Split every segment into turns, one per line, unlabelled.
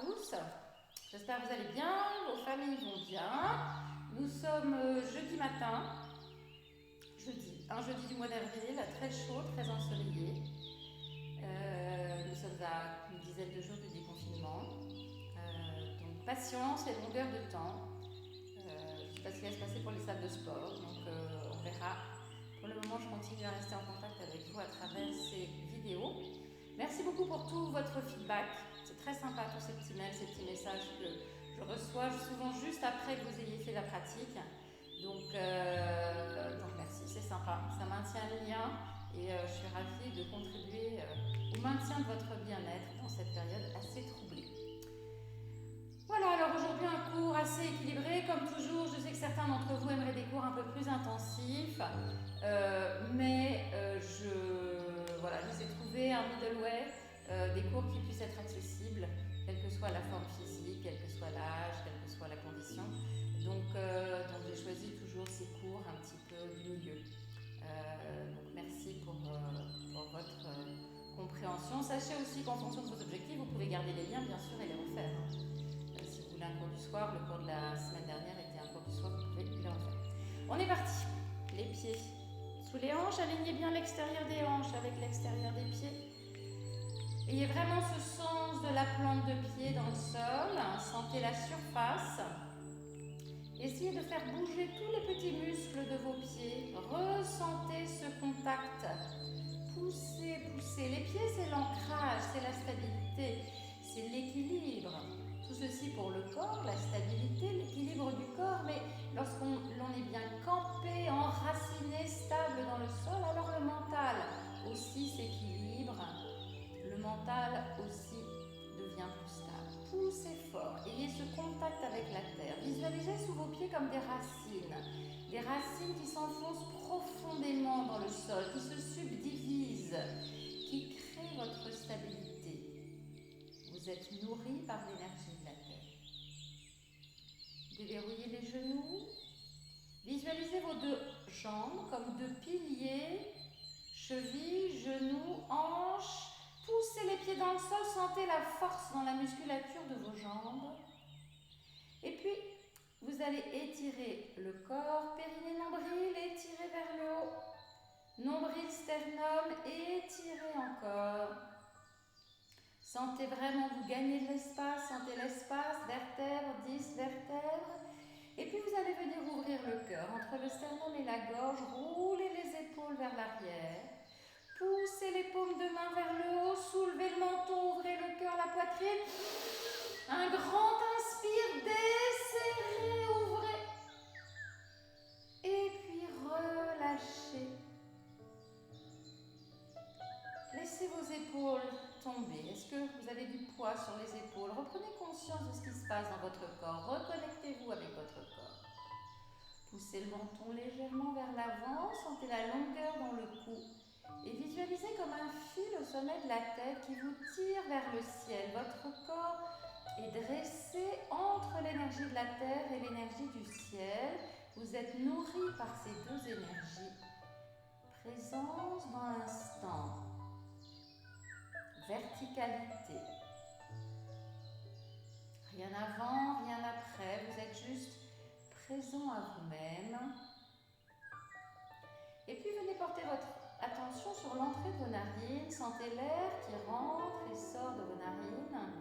tous. J'espère que vous allez bien, vos familles vont bien. Nous sommes jeudi matin, un jeudi du mois d'avril, très chaud, très ensoleillé. Nous sommes à une dizaine de jours du déconfinement. Donc patience et longueur de temps. Je ne sais pas ce qui va se passer pour les salles de sport, donc on verra. Pour le moment, je continue à rester en contact avec vous à travers ces vidéos. Merci beaucoup pour tout votre feedback. C'est très sympa tous ces petits mails, ces petits messages que je reçois souvent juste après que vous ayez fait la pratique. Donc merci, c'est sympa. Ça maintient le lien et je suis ravie de contribuer au maintien de votre bien-être dans cette période assez troublée. Voilà, alors aujourd'hui un cours assez équilibré, comme toujours. Je sais que certains d'entre vous aimeraient des cours un peu plus intensifs, mais j'essaie de trouver un middle way, des cours qui puissent être accessibles, quelle que soit la forme physique, quel que soit l'âge, quelle que soit la condition. Donc j'ai choisi toujours ces cours un petit peu du milieu. Donc merci pour votre compréhension. Sachez aussi qu'en fonction de vos objectifs, vous pouvez garder les liens bien sûr et les refaire. Si vous voulez un cours du soir, le cours de la semaine dernière était un cours du soir, vous pouvez le refaire. On est parti. Les pieds sous les hanches, alignez bien l'extérieur des hanches avec l'extérieur des pieds. Ayez vraiment ce sens de la plante de pied dans le sol. Sentez la surface. Essayez de faire bouger tous les petits muscles de vos pieds. Ressentez ce contact. Poussez, poussez. Les pieds, c'est l'ancrage, c'est la stabilité, c'est l'équilibre. Tout ceci pour le corps, la stabilité, l'équilibre du corps. Mais lorsqu'on est bien campé, enraciné, stable dans le sol, alors le mental aussi s'équilibre. Le mental aussi devient plus stable. Poussez fort, ayez ce contact avec la terre. Visualisez sous vos pieds comme des racines qui s'enfoncent profondément dans le sol, qui se subdivisent, qui créent votre stabilité. Vous êtes nourri par l'énergie de la terre. Déverrouillez les genoux. Visualisez vos deux jambes comme deux piliers, chevilles, genoux, hanches. Poussez les pieds dans le sol, sentez la force dans la musculature de vos jambes. Et puis, vous allez étirer le corps, périnée, nombril, étirez vers le haut. Nombril, sternum, étirez encore. Sentez vraiment vous gagner de l'espace, sentez l'espace, vertèbre, 10 vertèbres. Et puis vous allez venir ouvrir le cœur entre le sternum et la gorge, roulez les épaules vers l'arrière. Poussez les paumes de main vers le haut, soulevez le menton, ouvrez le cœur, la poitrine. Un grand inspire, desserrez, ouvrez. Et puis relâchez. Laissez vos épaules tomber. Est-ce que vous avez du poids sur les épaules? Reprenez conscience de ce qui se passe dans votre corps. Reconnectez-vous avec votre corps. Poussez le menton légèrement vers l'avant. Sentez la longueur dans le cou. Et visualisez comme un fil au sommet de la tête qui vous tire vers le ciel. Votre corps est dressé entre l'énergie de la terre et l'énergie du ciel. Vous êtes nourri par ces deux énergies. Présence dans l'instant. Verticalité. Rien avant, rien après. Vous êtes juste présent à vous-même. Et puis venez porter votre attention sur l'entrée de vos narines. Sentez l'air qui rentre et sort de vos narines.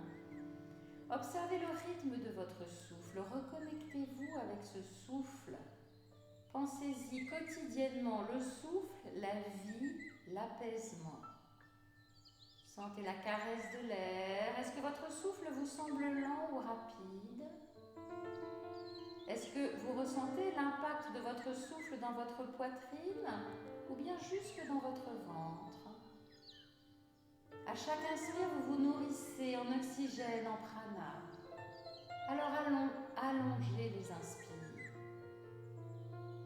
Observez le rythme de votre souffle. Reconnectez-vous avec ce souffle. Pensez-y quotidiennement. Le souffle, la vie, l'apaisement. Sentez la caresse de l'air. Est-ce que votre souffle vous semble lent ou rapide? Est-ce que vous ressentez l'impact de votre souffle dans votre poitrine ou bien jusque dans votre ventre? À chaque inspire, vous vous nourrissez en oxygène, en prana. Alors allongez les inspires.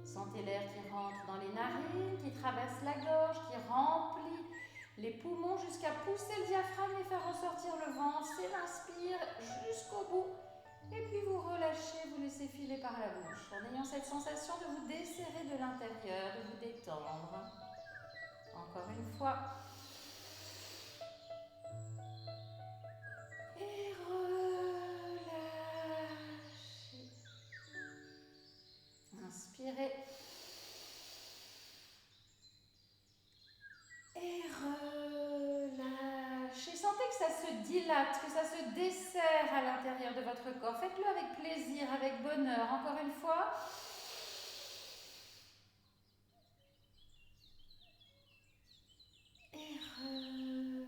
Sentez l'air qui rentre dans les narines, qui traverse la gorge, qui remplit les poumons jusqu'à pousser le diaphragme et faire ressortir le ventre. C'est l'inspire jusqu'au bout. Et puis vous relâchez, vous laissez filer par la bouche en ayant cette sensation de vous desserrer de l'intérieur, de vous détendre. Encore une fois. Et relâchez. que ça se dilate, que ça se desserre à l'intérieur de votre corps. Faites-le avec plaisir, avec bonheur. Encore une fois. Et relâchez.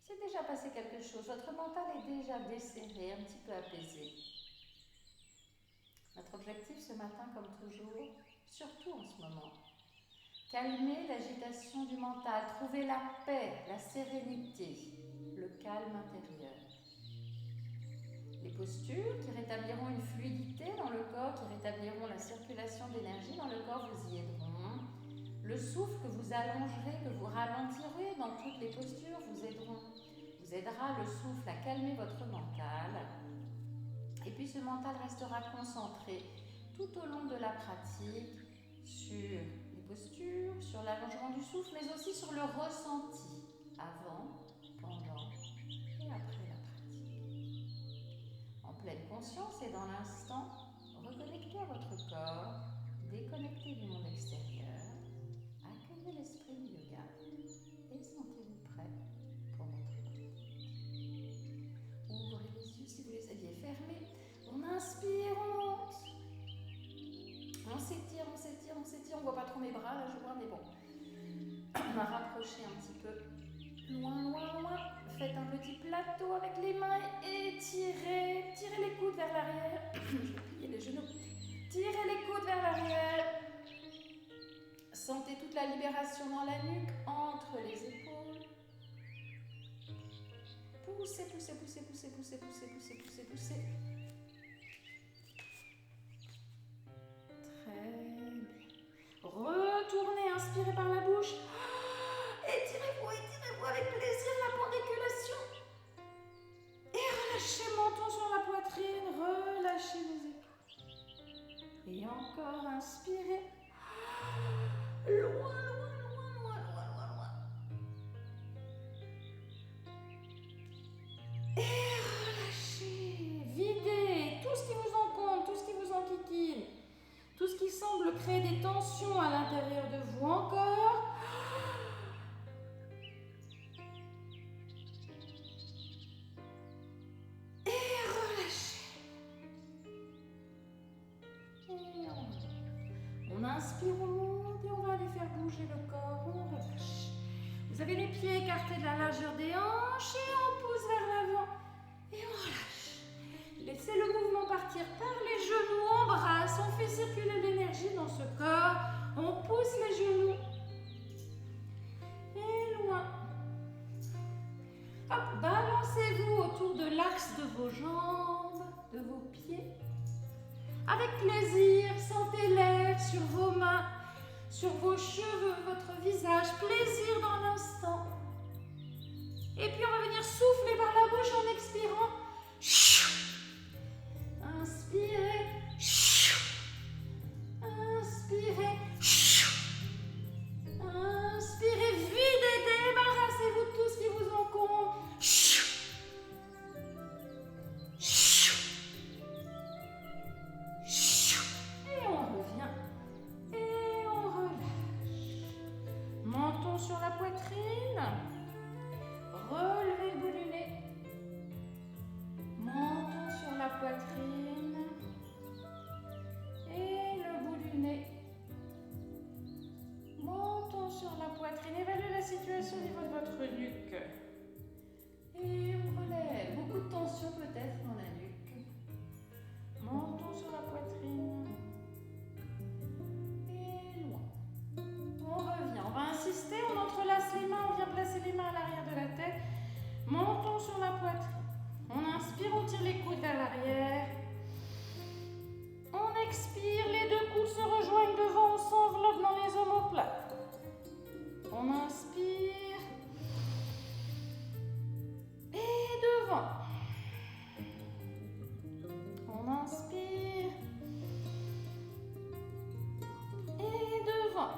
C'est déjà passé quelque chose. Votre mental est déjà desserré, un petit peu apaisé. Notre objectif ce matin, comme toujours, surtout en ce moment, calmer l'agitation du mental, trouver la paix, la sérénité, le calme intérieur. Les postures qui rétabliront une fluidité dans le corps, qui rétabliront la circulation d'énergie dans le corps, vous y aideront. Le souffle que vous allongerez, que vous ralentirez dans toutes les postures, vous aidera le souffle à calmer votre mental. Et puis ce mental restera concentré tout au long de la pratique sur les postures, sur l'allongement du souffle, mais aussi sur le ressenti avant, pendant et après la pratique. En pleine conscience et dans l'instant, reconnectez à votre corps, déconnectez du monde extérieur, accueillez l'esprit du yoga et sentez-vous prêt pour notre pratique. Ouvrez les yeux si vous les aviez fermés. On inspire, on monte. On s'étire, on s'étire, on s'étire. On ne voit pas trop mes bras là, je vois, mais bon. On va rapprocher un petit peu. Loin, loin, loin. Faites un petit plateau avec les mains et étirez. Tirez les coudes vers l'arrière. Je vais plier les genoux. Tirez les coudes vers l'arrière. Sentez toute la libération dans la nuque, entre les épaules. Poussez, poussez, poussez, poussez, poussez, poussez, poussez, poussez, poussez. Très bien. Retournez, inspirez par la bouche. Étirez-vous, étirez-vous avec plaisir la pendulation. Et relâchez, menton sur la poitrine, relâchez les épaules. Et encore, inspirez. Loin, loin, loin, loin, loin, loin, loin. Et relâchez, videz tout ce qui vous encombre, tout ce qui vous enquiquine, tout ce qui semble créer des tensions à l'intérieur de vous. Encore. On inspire, on monte et on va aller faire bouger le corps, on relâche. Vous avez les pieds écartés de la largeur des hanches et on pousse vers l'avant et on relâche. Laissez le mouvement partir par les genoux, on brasse, on fait circuler l'énergie dans ce corps, on pousse les genoux et loin. Hop, balancez-vous autour de l'axe de vos jambes, de vos pieds. Avec plaisir, sentez l'air sur vos mains, sur vos cheveux, votre visage. Plaisir dans l'instant. Et puis on va venir souffler par la bouche en expirant. Inspirez. Inspirez. Inspirez, videz, débarrassez-vous de tout ce qui vous encombre. Et on revient. Et on relâche. Menton sur la poitrine. Relevez le bout du nez. Menton sur la poitrine. Et le bout du nez. Menton sur la poitrine. Évaluez la situation au niveau de votre nuque. Et on relève. Beaucoup de tension peut-être dans la nuque. Menton sur la poitrine. Et loin. On revient. On va insister. On entrelace les mains. On vient placer les mains à l'arrière de la tête. Menton sur la poitrine. On inspire. On tire les coudes vers l'arrière. On expire. Les deux coudes se rejoignent devant. On s'enveloppe dans les omoplates. On inspire. Et devant. On inspire. Et devant.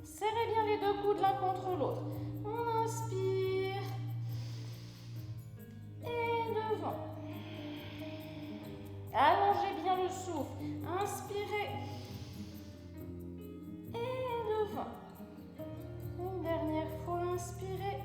Serrez bien les deux coudes l'un contre l'autre. On inspire. Et devant. Allongez bien le souffle. Inspirez. Et devant. Une dernière fois, inspirez.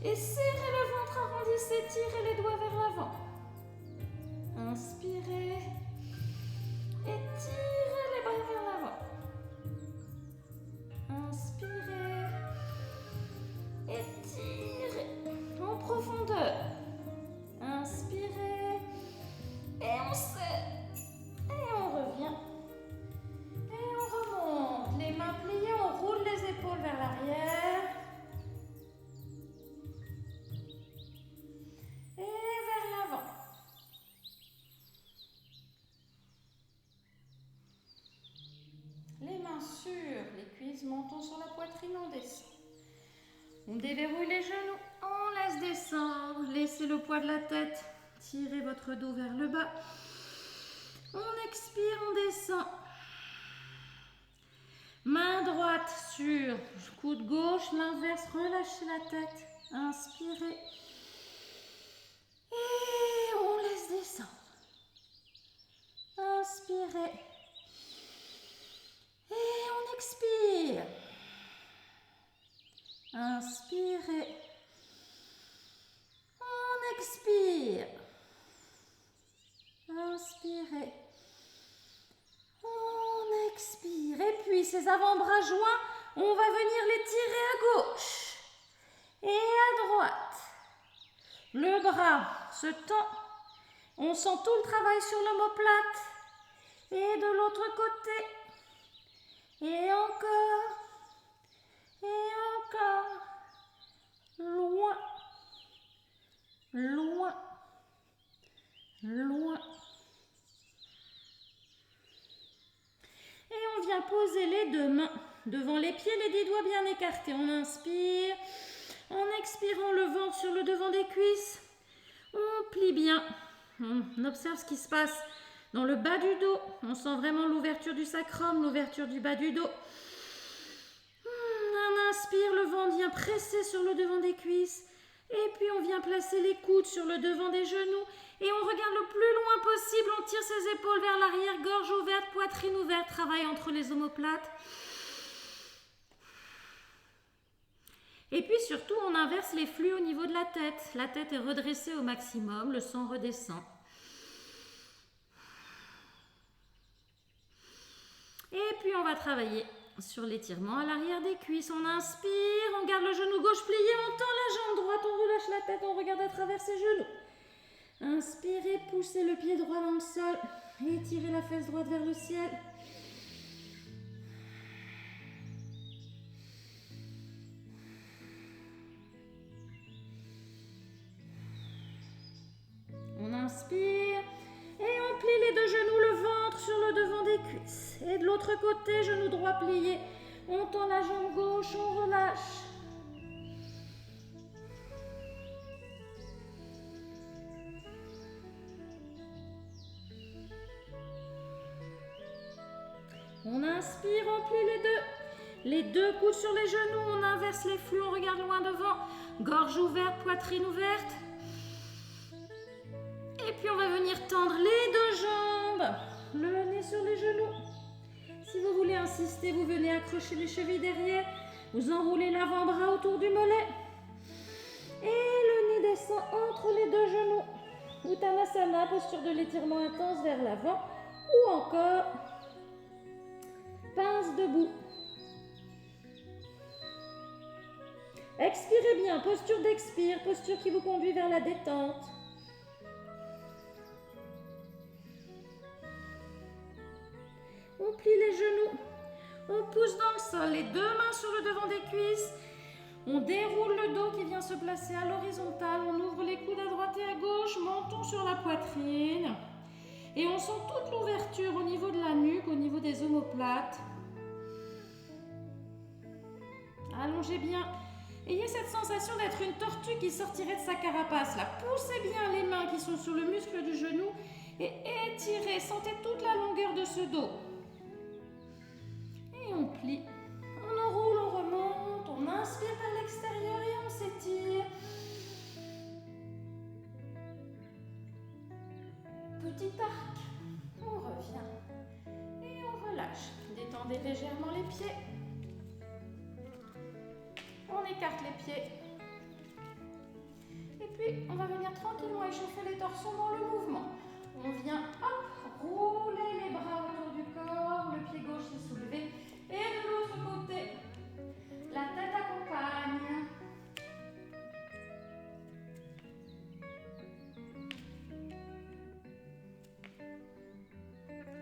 Et serrez le ventre arrondi, s'étirez les doigts vers l'avant. Inspirez. Étirez les bras vers l'avant. Inspirez. Étirez. En profondeur. Inspirez. Et on serre. Et on revient. Et on remonte. Les mains pliées, on roule les épaules vers l'arrière. Et vers l'avant. Les mains sur les cuisses, menton sur la poitrine, on descend. On déverrouille les genoux, on laisse descendre, laissez le poids de la tête, tirez votre dos vers le bas. On expire, on descend. Main droite sur coude gauche, l'inverse, relâchez la tête, inspirez. Et on laisse descendre. Inspirez. Et on expire. Inspirez. On expire. Inspirez. On expire. Et puis ces avant-bras joints, on va venir les tirer à gauche et à droite. Le bras se tend. On sent tout le travail sur l'omoplate. Et de l'autre côté. Et encore. Et encore. Loin. Loin. Loin. Et on vient poser les deux mains devant les pieds, les 10 doigts bien écartés. On inspire. En expirant le ventre sur le devant des cuisses. On plie bien. On observe ce qui se passe dans le bas du dos. On sent vraiment l'ouverture du sacrum, l'ouverture du bas du dos. On inspire, le ventre vient presser sur le devant des cuisses. Et puis on vient placer les coudes sur le devant des genoux. Et on regarde le plus loin possible. On tire ses épaules vers l'arrière, gorge ouverte, poitrine ouverte. Travail entre les omoplates. Et puis surtout, on inverse les flux au niveau de la tête. La tête est redressée au maximum, le sang redescend. Et puis on va travailler sur l'étirement à l'arrière des cuisses. On inspire, on garde le genou gauche plié, on tend la jambe droite, on relâche la tête, on regarde à travers ses genoux. Inspirez, poussez le pied droit dans le sol, étirez la fesse droite vers le ciel. On inspire et on plie les deux genoux, le ventre sur le devant des cuisses. Et de l'autre côté, genou droit plié. On tend la jambe gauche, on relâche. On inspire, on plie les deux. Les deux coudes sur les genoux, on inverse les flux, on regarde loin devant. Gorge ouverte, poitrine ouverte. Et puis on va venir tendre les deux jambes, le nez sur les genoux. Si vous voulez insister, vous venez accrocher les chevilles derrière, vous enroulez l'avant-bras autour du mollet. Et le nez descend entre les deux genoux. Uttanasana, posture de l'étirement intense vers l'avant. Ou encore, pince debout. Expirez bien, posture d'expire, posture qui vous conduit vers la détente. On plie les genoux, on pousse dans le sol, les deux mains sur le devant des cuisses. On déroule le dos qui vient se placer à l'horizontale. On ouvre les coudes à droite et à gauche, menton sur la poitrine. Et on sent toute l'ouverture au niveau de la nuque, au niveau des omoplates. Allongez bien. Ayez cette sensation d'être une tortue qui sortirait de sa carapace. Là, poussez bien les mains qui sont sur le muscle du genou et étirez. Sentez toute la longueur de ce dos. Et on plie. On enroule, on remonte. On inspire par l'extérieur et on s'étire. Petit arc. On revient. Et on relâche. Détendez légèrement les pieds. On écarte les pieds. puis, on va venir tranquillement échauffer les torsions dans le mouvement. On vient, hop, rouler les bras autour du corps, le pied gauche est soulevé. Et de l'autre côté, la tête accompagne.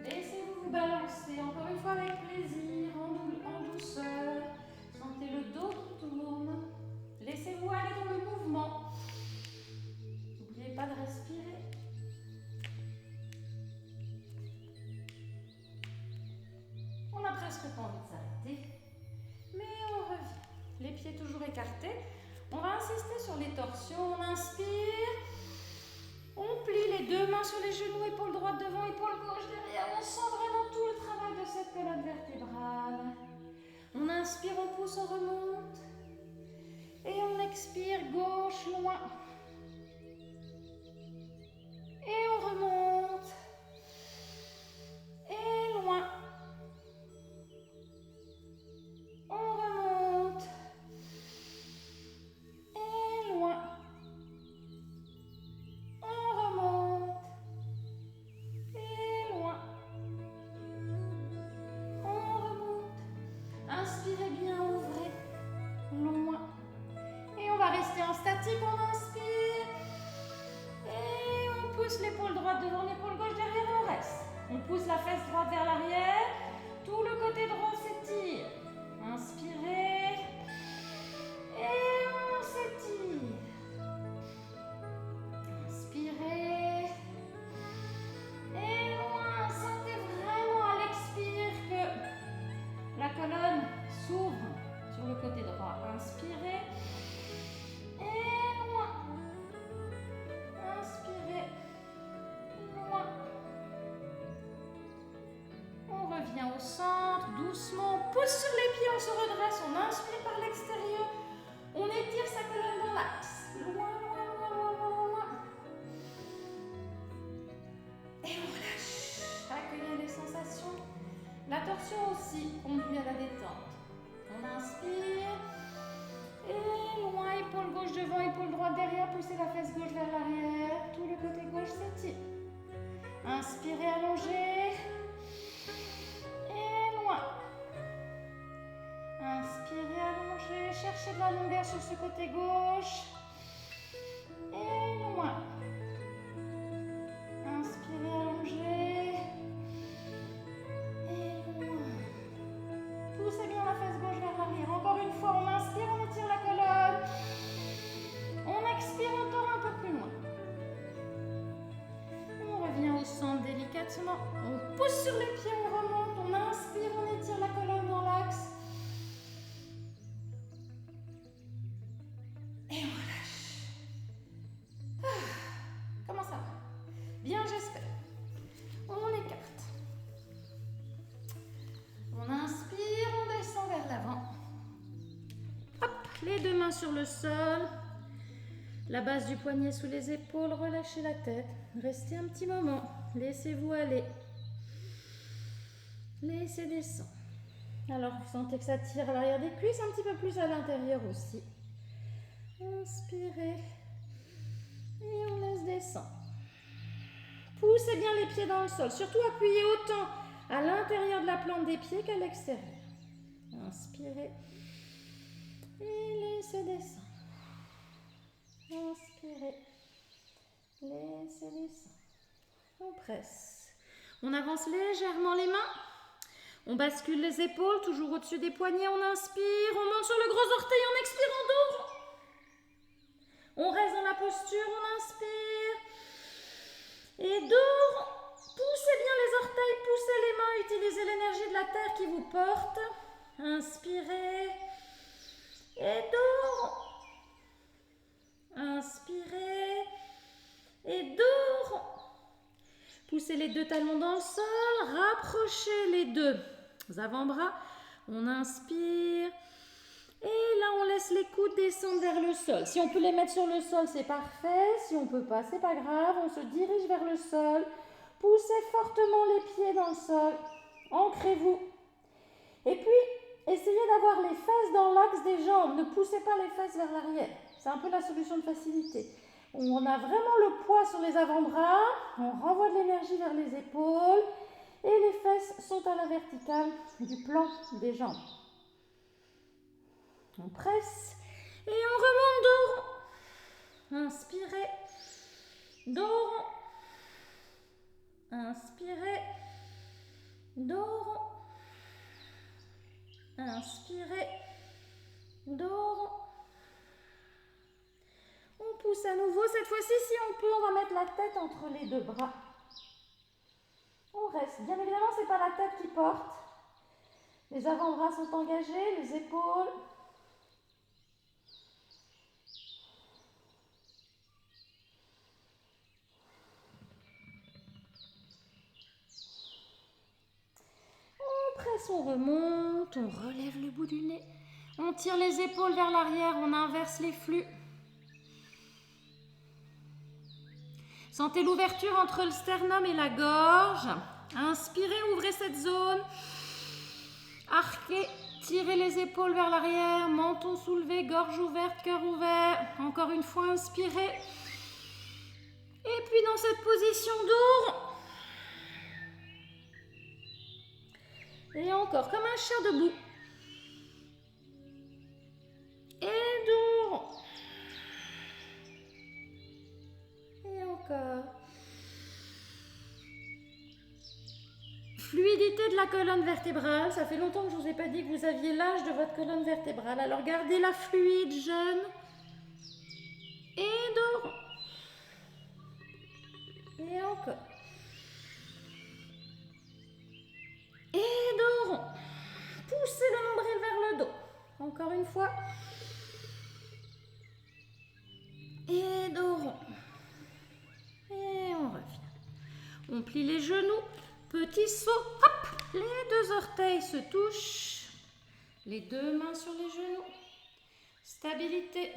Laissez-vous vous balancer, encore une fois avec plaisir, en douceur. Sentez le dos qui tourne. Laissez-vous aller dans le mouvement. N'oubliez pas de respirer. On n'a presque pas envie de s'arrêter, mais on revient. Les pieds toujours écartés. On va insister sur les torsions. On inspire. On plie les deux mains sur les genoux, épaule droite devant, épaule gauche derrière. On sent vraiment tout le travail de cette colonne vertébrale. On inspire, on pousse, on remonte. Et on expire, gauche, loin. Et on remonte. Et loin. On remonte. Et loin. On remonte. Et loin. On remonte. Inspirez bien, ouvrez. Loin. Et on va rester en statique, on inspire. Et on pousse l'épaule droite devant, l'épaule gauche derrière, on reste. On pousse la fesse droite vers l'arrière. Tout le côté droit s'étire. Inspirez. Et on s'étire. Inspirez. Et loin. Sentez vraiment à l'expire que la colonne s'ouvre sur le côté droit. Inspirez. Et loin. Inspirez. Loin. On revient au centre, doucement. On pousse sur les pieds, on se redresse. On inspire par l'extérieur. On étire sa colonne dans l'axe. Loin, loin, loin, loin, loin, loin. Et on relâche. Accueillez les sensations. La torsion aussi conduit à la détente. On inspire. Et loin, épaule gauche devant, épaule droite derrière. Poussez la fesse gauche vers l'arrière. Tout le côté gauche s'étire. Inspirez, allongez. Et loin. Inspirez, allongez. Cherchez de la longueur sur ce côté gauche. Et loin. Inspirez, allongez. Et loin. Poussez bien la fesse gauche vers l'arrière. Encore une fois, on inspire, on étire la colonne. On expire, on tord un peu plus loin. On revient au centre délicatement. On pousse sur les pieds, on remonte. On inspire, on étire la colonne dans l'axe. Et on relâche. Comment ça va? Bien, j'espère. On écarte. On inspire, on descend vers l'avant. Hop, les deux mains sur le sol. La base du poignet sous les épaules, relâchez la tête. Restez un petit moment. Laissez-vous aller. Laissez descendre. Alors, vous sentez que ça tire à l'arrière des cuisses, un petit peu plus à l'intérieur aussi. Inspirez. Et on laisse descendre. Poussez bien les pieds dans le sol. Surtout appuyez autant à l'intérieur de la plante des pieds qu'à l'extérieur. Inspirez. Et laissez descendre. Inspirez. Laissez descendre. On presse. On avance légèrement les mains. On bascule les épaules, toujours au-dessus des poignets. On inspire. On monte sur le gros orteil. On expire, on ouvre. On reste dans la posture. On inspire. Et d'ouvre. Poussez bien les orteils. Poussez les mains. Utilisez l'énergie de la terre qui vous porte. Inspirez. Et d'ouvre. Inspirez et d'ouvre. Poussez les deux talons dans le sol. Rapprochez les deux avant-bras. On inspire. Et là, on laisse les coudes descendre vers le sol. Si on peut les mettre sur le sol, c'est parfait. Si on ne peut pas, c'est pas grave. On se dirige vers le sol. Poussez fortement les pieds dans le sol. Ancrez-vous. Et puis, essayez d'avoir les fesses dans l'axe des jambes. Ne poussez pas les fesses vers l'arrière. C'est un peu la solution de facilité. On a vraiment le poids sur les avant-bras, on renvoie de l'énergie vers les épaules et les fesses sont à la verticale du plan des jambes. On presse et on remonte dos rond. Inspirez, dos rond. Inspirez, dos rond. Inspirez, dos rond. On pousse à nouveau. Cette fois-ci, si on peut, on va mettre la tête entre les deux bras. On reste. Bien évidemment, ce n'est pas la tête qui porte. Les avant-bras sont engagés, les épaules. On presse, on remonte, on relève le bout du nez. On tire les épaules vers l'arrière, on inverse les flux. Sentez l'ouverture entre le sternum et la gorge. Inspirez, ouvrez cette zone. Arquez, tirez les épaules vers l'arrière. Menton soulevé, gorge ouverte, cœur ouvert. Encore une fois, inspirez. Et puis dans cette position dos. Et encore, comme un chien debout. Et dos. Et encore. Fluidité de la colonne vertébrale. Ça fait longtemps que je ne vous ai pas dit que vous aviez l'âge de votre colonne vertébrale. Alors gardez-la fluide, jeune. Et dos. Et encore. Et dos rond. Poussez le nombril vers le dos. Encore une fois. Et dos rond. Et on revient. On plie les genoux. Petit saut. Hop. Les deux orteils se touchent. Les deux mains sur les genoux. Stabilité.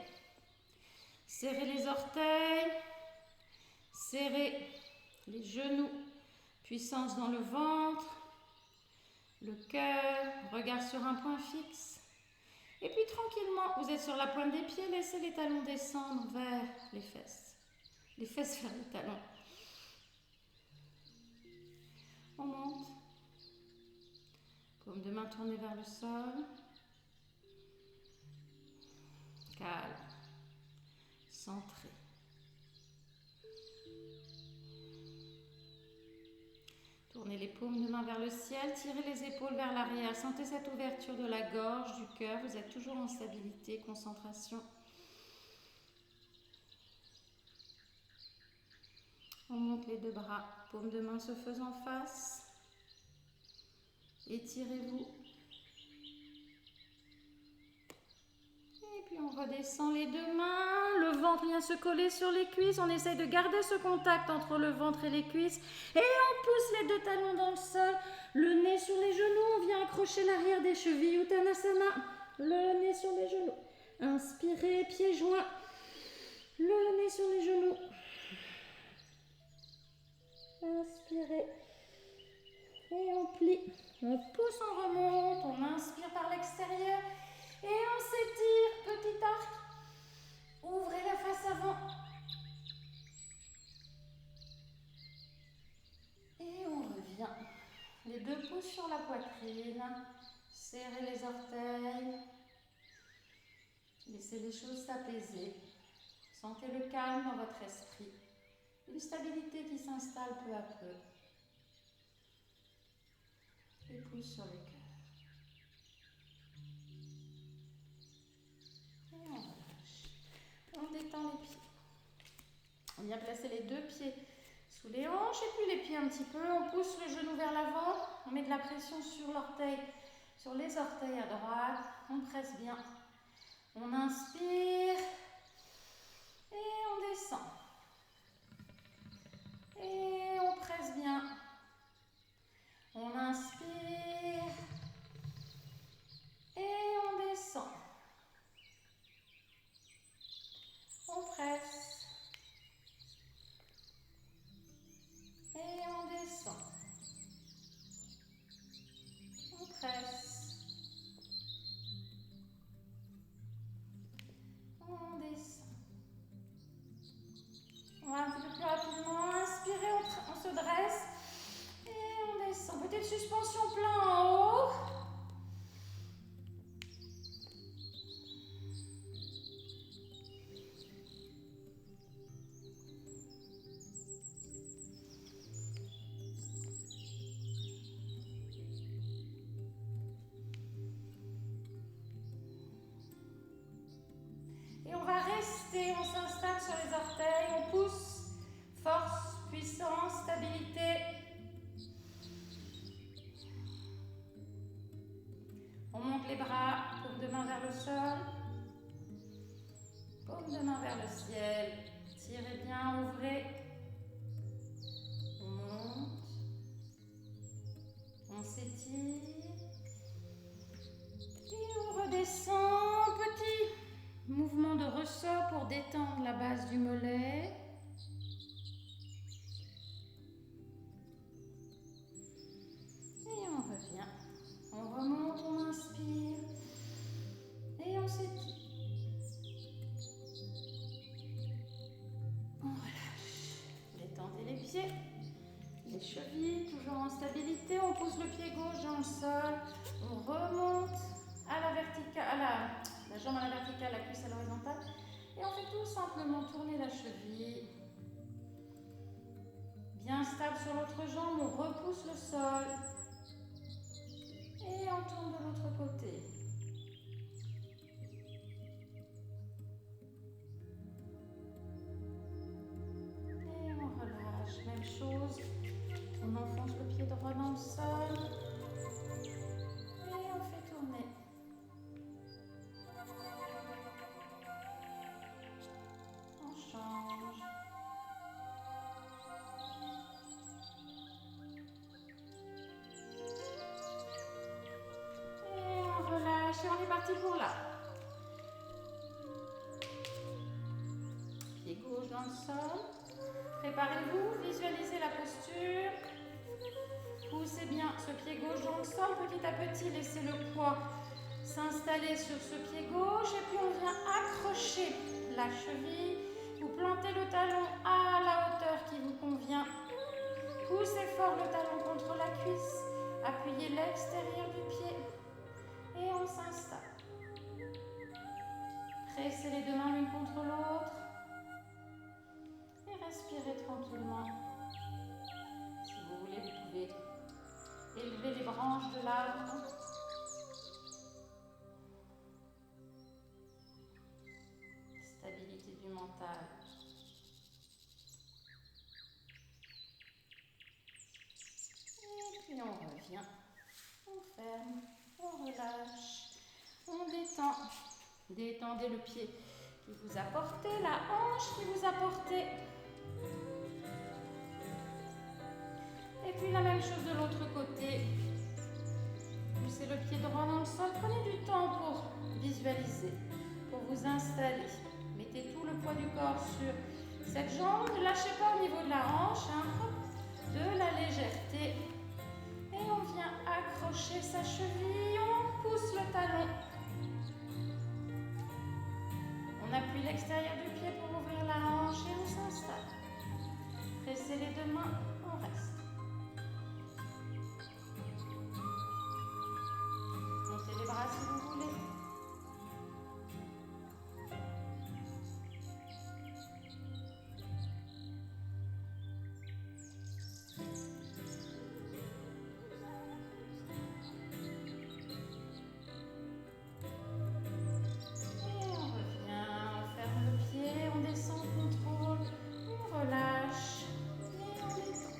Serrez les orteils. Serrez les genoux. Puissance dans le ventre. Le cœur, regard sur un point fixe. Et puis tranquillement, vous êtes sur la pointe des pieds, laissez les talons descendre vers les fesses. Les fesses vers les talons. On monte. Paume de main tournée vers le sol. Calme. Centré. Tournez les paumes de main vers le ciel, tirez les épaules vers l'arrière. Sentez cette ouverture de la gorge, du cœur. Vous êtes toujours en stabilité, concentration. On monte les deux bras, paumes de main se faisant face. Étirez-vous. Et puis on redescend les deux mains, le ventre vient se coller sur les cuisses. On essaye de garder ce contact entre le ventre et les cuisses. Et on pousse les deux talons dans le sol, le nez sur les genoux. On vient accrocher l'arrière des chevilles, Uttanasana. Le nez sur les genoux. Inspirez, pieds joints. Le nez sur les genoux. Inspirez. Et on plie. On pousse, on remonte. On inspire par l'extérieur. Et on s'étire, petit arc. Ouvrez la face avant. Et on revient. Les deux pouces sur la poitrine. Serrez les orteils. Laissez les choses s'apaiser. Sentez le calme dans votre esprit. Une stabilité qui s'installe peu à peu. Les pouces sur le cœur. Et on relâche. On détend les pieds. On vient placer les deux pieds sous les hanches et puis les pieds un petit peu. On pousse le genou vers l'avant. On met de la pression sur l'orteil, sur les orteils à droite. On presse bien. On inspire et on descend. Et on presse bien. On inspire et on descend. On presse et on descend. On presse. On descend. sur les orteils, on pousse. Force, puissance, stabilité. On monte les bras, paume de main vers le sol. Paume de main vers le ciel. Tirez bien, ouvrez. On monte. On s'étire. Et on redescend. Petit mouvement de ressort pour détendre la base du mollet. Et on revient. On remonte, on inspire. Et on s'étire. On relâche. Détendez les pieds. Les chevilles, toujours en stabilité. On pousse le pied gauche dans le sol. On remonte à la verticale, la jambe à la verticale, la cuisse à l'horizontale. Et on fait tout simplement tourner la cheville. Bien stable sur l'autre jambe, on repousse le sol. Et on tourne de l'autre côté. Et on relâche, même chose. On enfonce le pied droit dans le sol. Et on fait tourner. On change. Et on relâche et on est parti pour là. Pied gauche dans le sol. Préparez-vous, visualisez la posture. Poussez bien ce pied gauche dans le sol. Petit à petit, laissez le poids s'installer sur ce pied gauche. Et puis on vient accrocher la cheville. Vous plantez le talon à la hauteur qui vous convient. Poussez fort le talon contre la cuisse. Appuyez l'extérieur du pied. Et on s'installe. Pressez les deux mains l'une contre l'autre. Et respirez tranquillement. Si vous voulez, vous pouvez élever les branches de l'arbre. Stabilité du mental. Et puis on revient. On ferme. On relâche. On détend. Détendez le pied qui vous a porté, la hanche qui vous a porté. Et puis la même chose de l'autre côté. Poussez le pied droit dans le sol. Prenez du temps pour visualiser, pour vous installer. Mettez tout le poids du corps sur cette jambe. Ne lâchez pas au niveau de la hanche. De la légèreté. Et on vient accrocher sa cheville. On pousse le talon. On appuie l'extérieur du pied pour ouvrir la hanche et on s'installe. Pressez les deux mains. On reste. Montez les bras si vous voulez. Et on revient, on ferme le pied, on descend, contrôle, on relâche et on détend.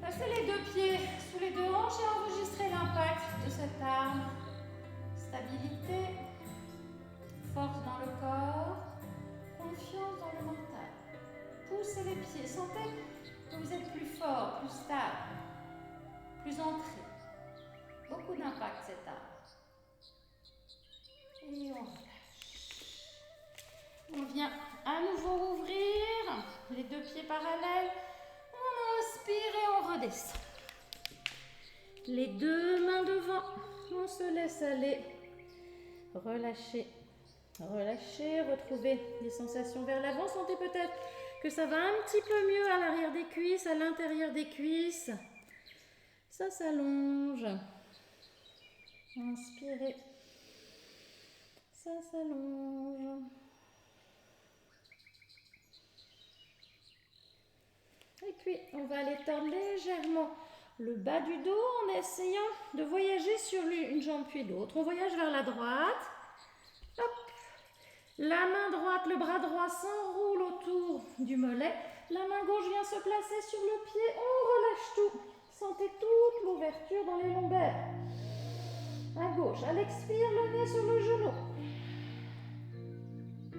Passez les deux pieds sous les deux hanches et enregistrez l'impact de cette arme. Stabilité, force dans le corps, confiance dans le mental. Poussez les pieds, sentez que vous êtes plus fort, plus stable, plus ancré. Beaucoup d'impact cette arme. Et on relâche. On vient à nouveau ouvrir les deux pieds parallèles. On inspire et on redescend. Les deux mains devant. On se laisse aller. Relâchez. Relâchez. Retrouvez les sensations vers l'avant. Sentez peut-être que ça va un petit peu mieux à l'arrière des cuisses, à l'intérieur des cuisses. Ça s'allonge. Inspirez. Ça s'allonge. Et puis, on va aller tendre légèrement le bas du dos en essayant de voyager sur une jambe puis l'autre. On voyage vers la droite. Hop.
La main droite, le bras droit s'enroule autour du mollet. La main gauche vient se placer sur le pied. On relâche tout. Sentez toute l'ouverture dans les lombaires. À gauche, elle expire, le nez sur le genou.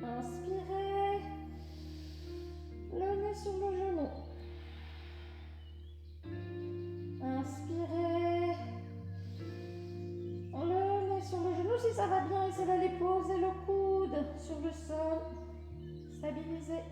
Inspirez. Le nez sur le genou. Inspirez. Le nez sur le genou, si ça va bien, essayez d'aller poser le coude sur le sol. Stabilisez.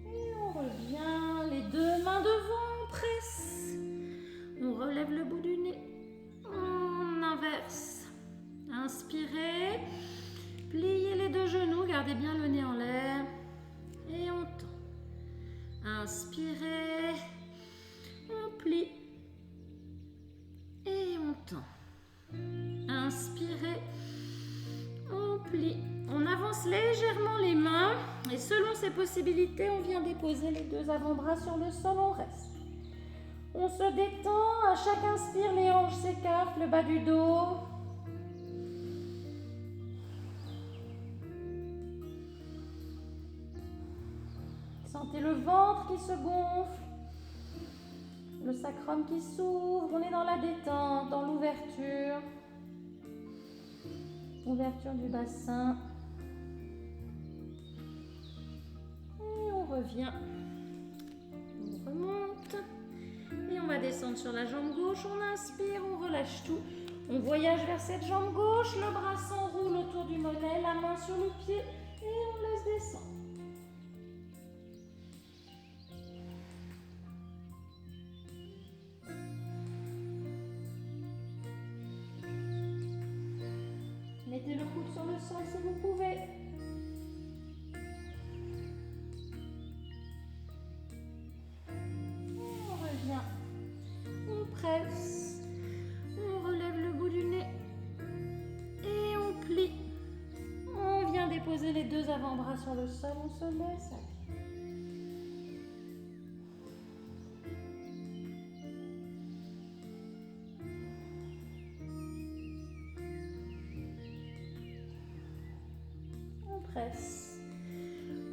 Et on revient, les deux mains devant, on presse. On relève le bout du nez. On inverse. Inspirez. Pliez les deux genoux, gardez bien le nez en l'air. Et on tend. Inspirez. On plie. Et on tend. Inspirez. On plie. On avance légèrement les mains. Et selon ses possibilités, on vient déposer les deux avant-bras sur le sol. On reste. On se détend. À chaque inspire, les hanches s'écartent, le bas du dos. Sentez le ventre qui se gonfle, le sacrum qui s'ouvre. On est dans la détente, dans l'ouverture. Ouverture du bassin. Et on revient. On remonte. Et on va descendre sur la jambe gauche. On inspire, on relâche tout. On voyage vers cette jambe gauche. Le bras s'enroule autour du mollet, la main sur le pied. Et on laisse descendre. Mettez le coude sur le sol si vous pouvez. On revient. On presse. On relève le bout du nez. Et on plie. On vient déposer les deux avant-bras sur le sol. On se laisse aller. Presse.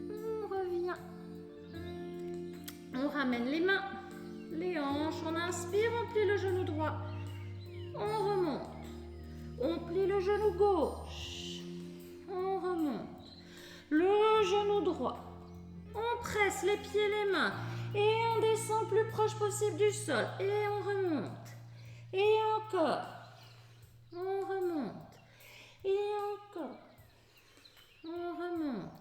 On revient. On ramène les mains, les hanches. On inspire, on plie le genou droit. On remonte. On plie le genou gauche. On remonte. Le genou droit. On presse les pieds, les mains. Et on descend le plus proche possible du sol. Et on remonte. Et encore. On remonte. Et encore. On remonte.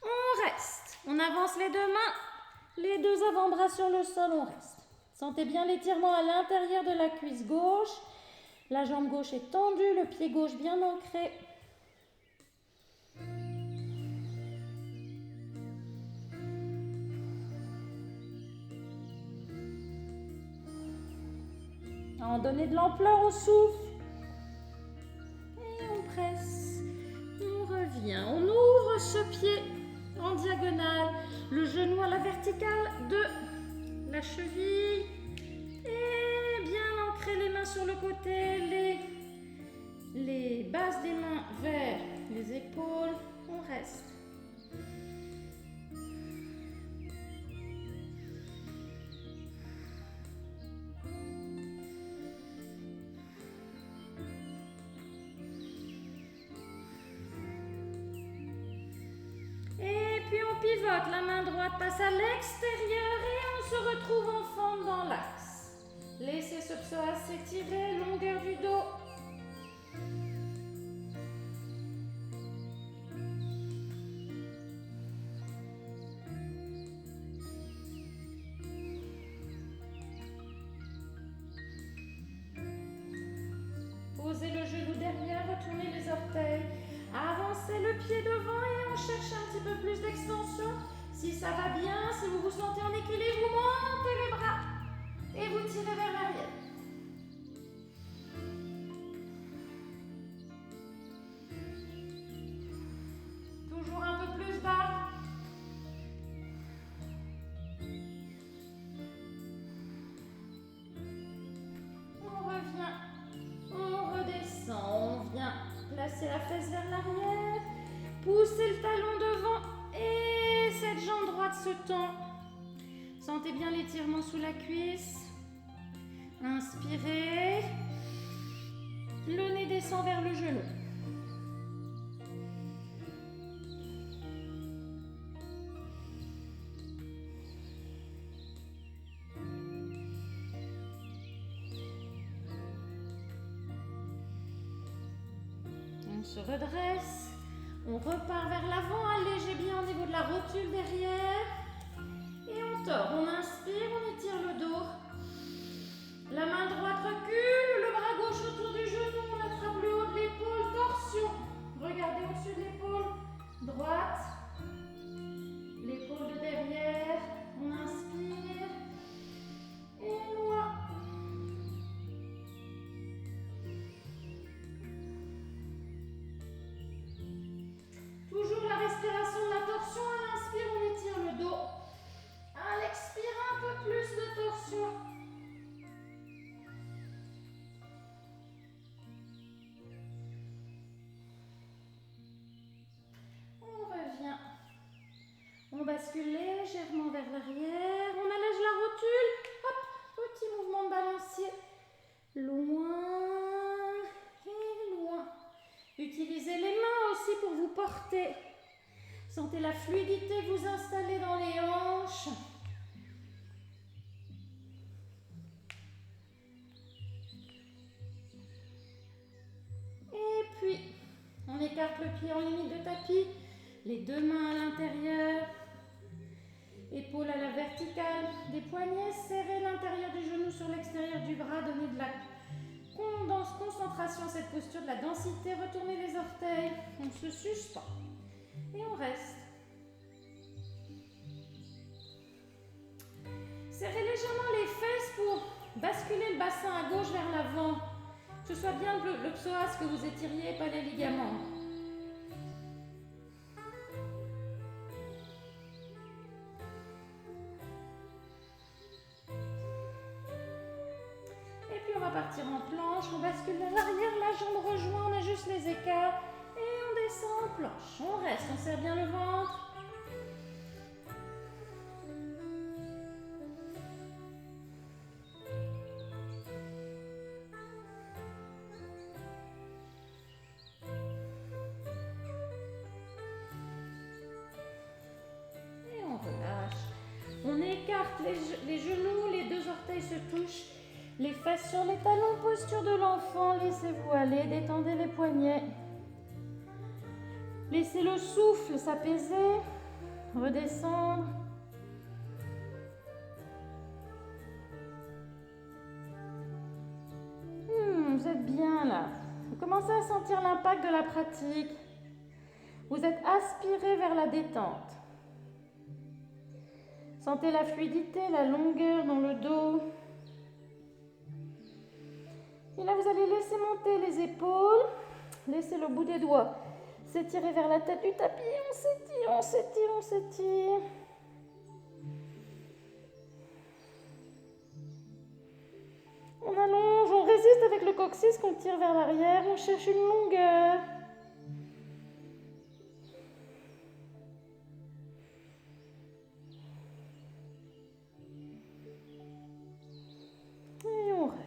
On reste. On avance les deux mains. Les deux avant-bras sur le sol, on reste. Sentez bien l'étirement à l'intérieur de la cuisse gauche. La jambe gauche est tendue, le pied gauche bien ancré. On donne de l'ampleur au souffle. Et on presse. On revient. On ouvre ce pied en diagonale. Le genou à la verticale de la cheville. Et bien ancrer les mains sur le côté. Les bases des mains vers les épaules. On reste. Pivote, la main droite passe à l'extérieur et on se retrouve en forme dans l'axe. Laissez ce psoas s'étirer, longueur du dos. Posez le genou derrière, retournez les orteils. Avancez le pied devant et on cherche un petit peu plus d'extension. Si ça va bien, si vous vous sentez en équilibre, vous montez les bras et vous tirez vers l'arrière. Toujours un peu plus bas. bien placer la fesse vers l'arrière. Poussez le talon devant et cette jambe droite se tend. Sentez bien l'étirement sous la cuisse. Inspirez. Le nez descend vers le genou. On se redresse. On repart vers l'avant. Allégez bien au niveau de la rotule derrière. Et on tord. On inspire, on étire le dos. La main droite recule, le bras gauche autour du genou, on attrape le haut de l'épaule, torsion. Regardez au-dessus de l'épaule droite, l'épaule de derrière, on inspire et loin. Toujours la respiration de la torsion, à l'inspire, on étire le dos. À l'expire, un peu plus de torsion. On bascule légèrement vers l'arrière, on allège la rotule, hop, petit mouvement de balancier, loin et loin. Utilisez les mains aussi pour vous porter. Sentez la fluidité vous installer dans les hanches. Et puis, on écarte le pied en limite de tapis, les deux mains à l'intérieur. Épaules à la verticale, des poignets, serrez l'intérieur du genou sur l'extérieur du bras, donnez de la concentration à cette posture, de la densité, retournez les orteils, on se suspend et on reste. Serrez légèrement les fesses pour basculer le bassin à gauche vers l'avant, que ce soit bien le psoas que vous étiriez, pas les ligaments. On va partir en planche, on bascule vers l'arrière, la jambe rejoint, on ajuste les écarts et on descend en planche. On reste, on serre bien le ventre. Et on relâche. On écarte les genoux, les deux orteils se touchent. Les fesses sur les talons, posture de l'enfant, laissez-vous aller, détendez les poignets. Laissez le souffle s'apaiser, redescendre. Vous êtes bien là. Vous commencez à sentir l'impact de la pratique. Vous êtes aspiré vers la détente. Sentez la fluidité, la longueur dans le dos. Et là, vous allez laisser monter les épaules, laissez le bout des doigts s'étirer vers la tête du tapis. On s'étire, on s'étire, on s'étire. On allonge, on résiste avec le coccyx qu'on tire vers l'arrière, on cherche une longueur. Et on revient.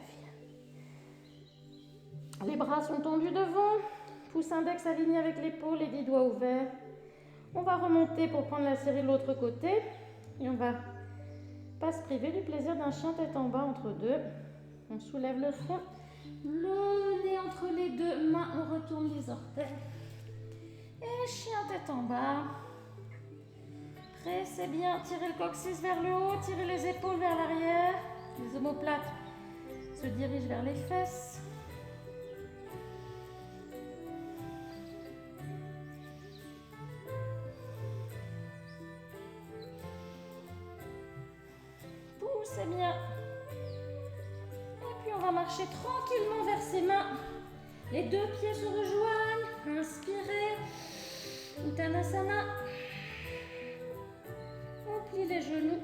Les bras sont tendus devant, pouce index aligné avec l'épaule, les 10 doigts ouverts. On va remonter pour prendre la série de l'autre côté et on va pas se priver du plaisir d'un chien tête en bas entre deux. On soulève le front, le nez entre les deux mains, on retourne les orteils. Et chien tête en bas. Pressez bien, tirez le coccyx vers le haut, tirez les épaules vers l'arrière. Les omoplates se dirigent vers les fesses. Poussez bien. Et puis on va marcher tranquillement vers ses mains. Les deux pieds se rejoignent. Inspirez. Uttanasana. On plie les genoux.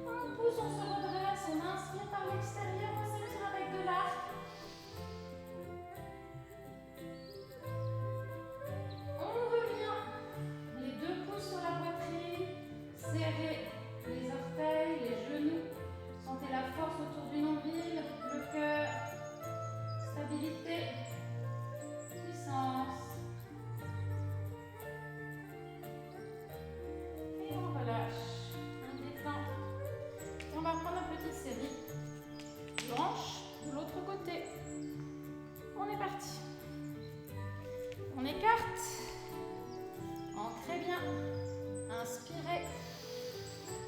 On pousse, on se redresse. On inspire par l'extérieur. On s'étire avec de l'arc.
On écarte. Ancrez bien. Inspirez.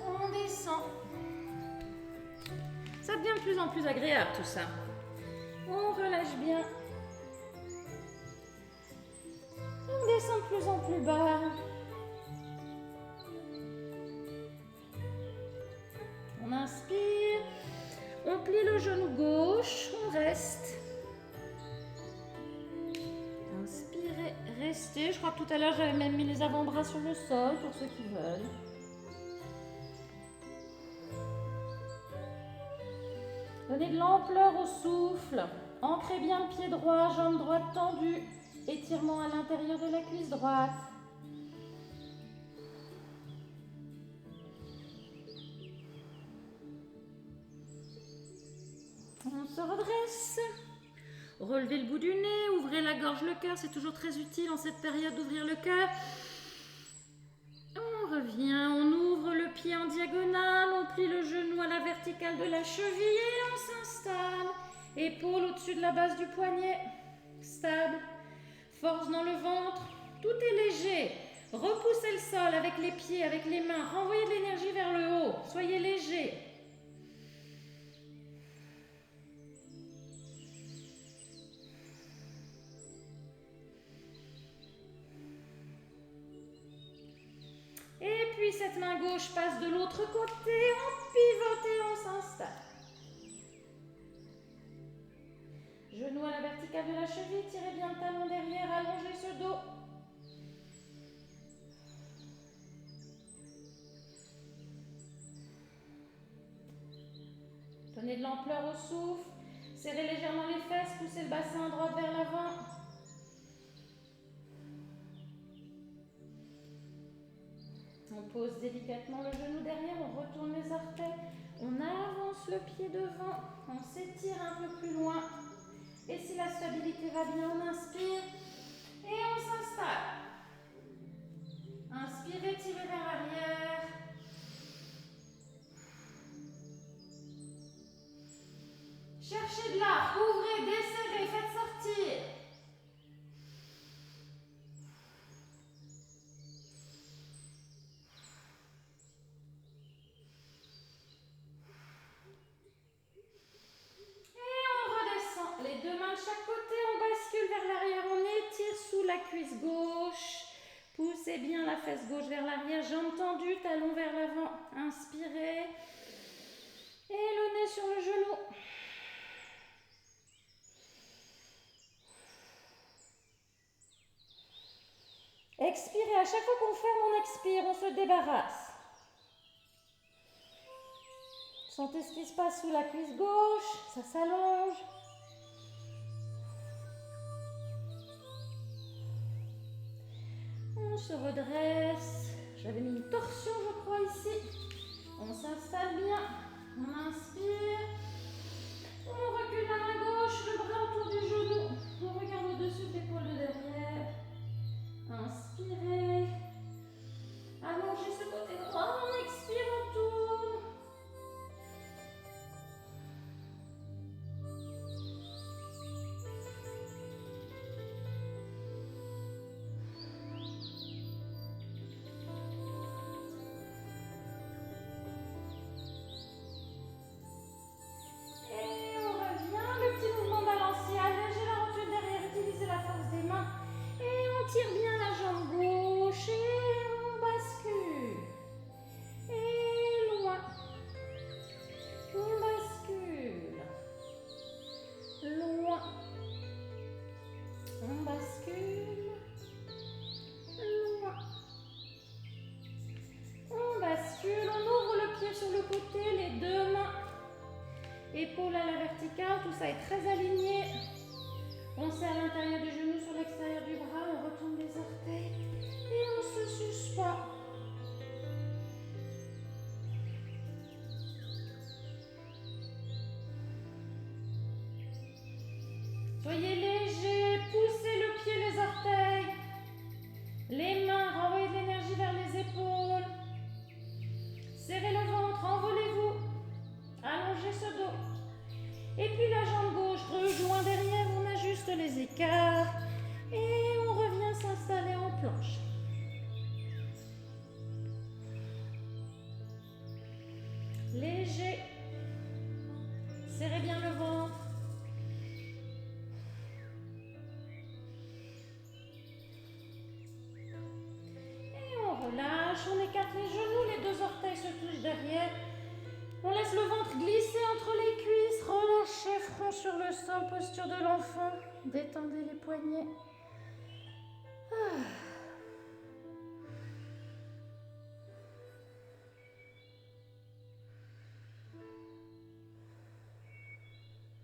On descend.
Ça devient de plus en plus agréable tout ça. On relâche bien. On descend de plus en plus bas. On inspire. On plie le genou gauche. On reste. Inspirez, restez. Je crois que tout à l'heure, j'avais même mis les avant-bras sur le sol pour ceux qui veulent. Donnez de l'ampleur au souffle. Ancrez bien le pied droit, jambe droite tendue. Étirement à l'intérieur de la cuisse droite. On se redresse. Relevez le bout du nez, ouvrez la gorge, le cœur. C'est toujours très utile en cette période d'ouvrir le cœur. On revient, on ouvre le pied en diagonale, on plie le genou à la verticale de la cheville et on s'installe. Épaule au-dessus de la base du poignet. Stable. Force dans le ventre. Tout est léger. Repoussez le sol avec les pieds, avec les mains. Renvoyez de l'énergie vers le haut. Soyez léger. Et puis cette main gauche passe de l'autre côté. On pivote et on s'installe. Genou à la verticale de la cheville, tirez bien le talon derrière, allongez ce dos. Donnez de l'ampleur au souffle, serrez légèrement les fesses, poussez le bassin droit vers l'avant. On pose délicatement le genou derrière, on retourne les orteils, on avance le pied devant, on s'étire un peu plus loin. Et si la stabilité va bien, on inspire et on s'installe. Inspirez, tirez vers l'arrière. Cherchez de l'arc, ouvrez, desserrez, faites sortir. Cuisse gauche, poussez bien la fesse gauche vers l'arrière, jambe tendue, talon vers l'avant, inspirez, et le nez sur le genou. Expirez, à chaque fois qu'on ferme, on expire, on se débarrasse. Sentez ce qui se passe sous la cuisse gauche, ça s'allonge. On se redresse. J'avais mis une torsion, je crois, ici. On s'installe bien. On inspire. On recule la main gauche, le bras autour du genou. On regarde au-dessus de l'épaule de derrière. Inspirez. Allongez ce côté droit. On expire, on tourne. Tire bien la jambe gauche et on bascule. Et loin. On bascule. Loin. On bascule. Loin. On bascule. On ouvre le pied sur le côté, les deux mains. Épaules à la verticale, tout ça est très aligné. Pensez à l'intérieur du genou sur l'extérieur du bras, on retourne les orteils et on se suspend. Soyez léger, poussez le pied, les orteils. Les mains, renvoyez de l'énergie vers les épaules. Serrez le ventre, envolez-vous. Allongez ce dos. Et puis la jambe gauche rejoint derrière, on ajuste les écarts et on revient léger. Serrez bien le ventre. Et on relâche, on écarte les genoux, les deux orteils se touchent derrière. On laisse le ventre glisser entre les cuisses, relâchez, front sur le sol, posture de l'enfant. Détendez les poignets.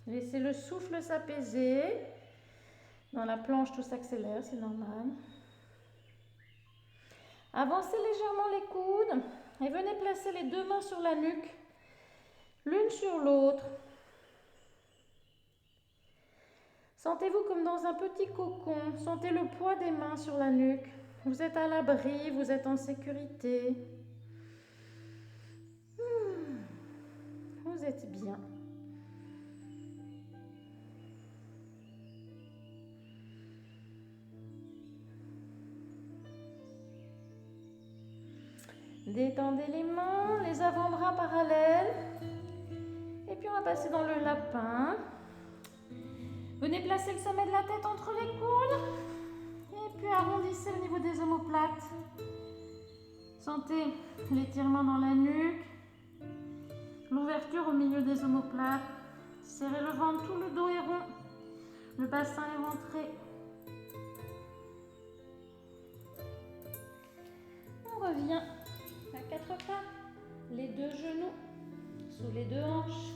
Laissez le souffle s'apaiser. Dans la planche, tout s'accélère, c'est normal. Avancez légèrement les coudes et venez placer les deux mains sur la nuque, l'une sur l'autre. Sentez-vous comme dans un petit cocon. Sentez le poids des mains sur la nuque. Vous êtes à l'abri, vous êtes en sécurité. Vous êtes bien. Détendez les mains, les avant-bras parallèles. Et puis on va passer dans le lapin. Venez placer le sommet de la tête entre les coudes. Et puis arrondissez au niveau des omoplates. Sentez l'étirement dans la nuque. L'ouverture au milieu des omoplates. Serrez le ventre, tout le dos est rond. Le bassin est rentré. On revient à quatre pattes. Les deux genoux sous les deux hanches.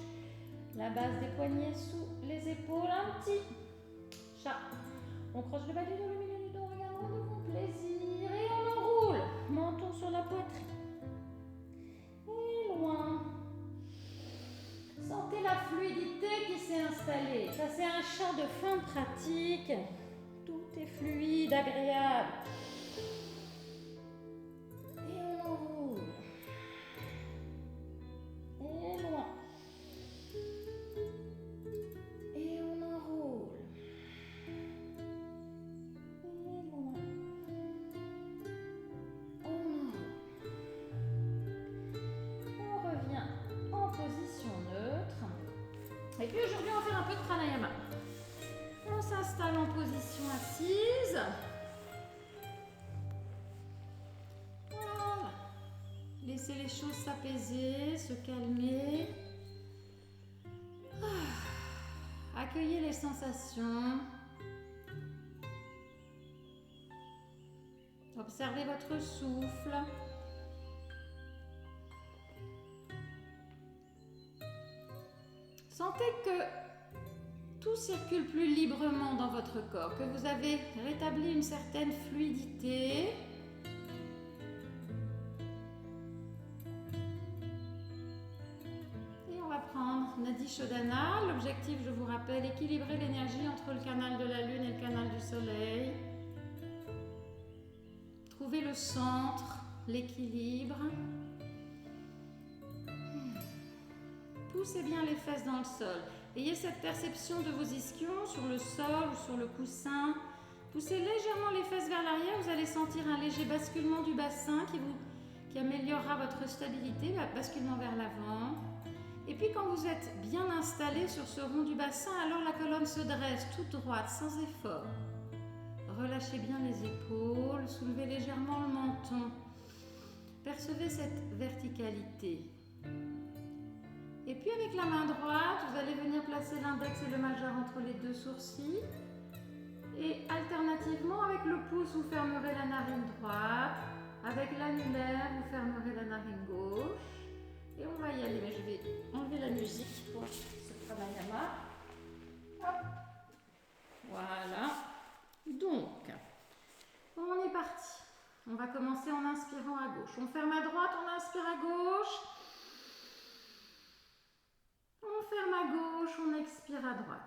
La base des poignets sous les épaules. Un petit chat. On croche le bas du dos, le milieu du dos. Regardons de bon plaisir. Et on enroule. Menton sur la poitrine. Et loin. Sentez la fluidité qui s'est installée. Ça, c'est un chant de fin de pratique. Tout est fluide, agréable. Et on enroule. Et loin. Et on enroule. Et loin. On enroule. On revient en position neutre. Et puis aujourd'hui, on va faire un peu de pranayama. On s'installe en position assise. Voilà. Laissez les choses s'apaiser, se calmer. Accueillez les sensations. Observez votre souffle. Sentez que tout circule plus librement dans votre corps, que vous avez rétabli une certaine fluidité. Et on va prendre Nadi Shodhana. L'objectif, je vous rappelle, équilibrer l'énergie entre le canal de la Lune et le canal du Soleil. Trouver le centre, l'équilibre. Poussez bien les fesses dans le sol. Ayez cette perception de vos ischions sur le sol ou sur le coussin. Poussez légèrement les fesses vers l'arrière. Vous allez sentir un léger basculement du bassin qui améliorera votre stabilité, basculement vers l'avant. Et puis quand vous êtes bien installé sur ce rond du bassin, alors la colonne se dresse toute droite, sans effort. Relâchez bien les épaules, soulevez légèrement le menton. Percevez cette verticalité. Et puis avec la main droite, vous allez venir placer l'index et le majeur entre les deux sourcils. Et alternativement, avec le pouce, vous fermerez la narine droite. Avec l'annulaire, vous fermerez la narine gauche. Et on va y aller. Mais je vais enlever la musique pour ce pranayama. Hop. Voilà. Donc, on est parti. On va commencer en inspirant à gauche. On ferme à droite, on inspire à gauche. On ferme à gauche, on expire à droite.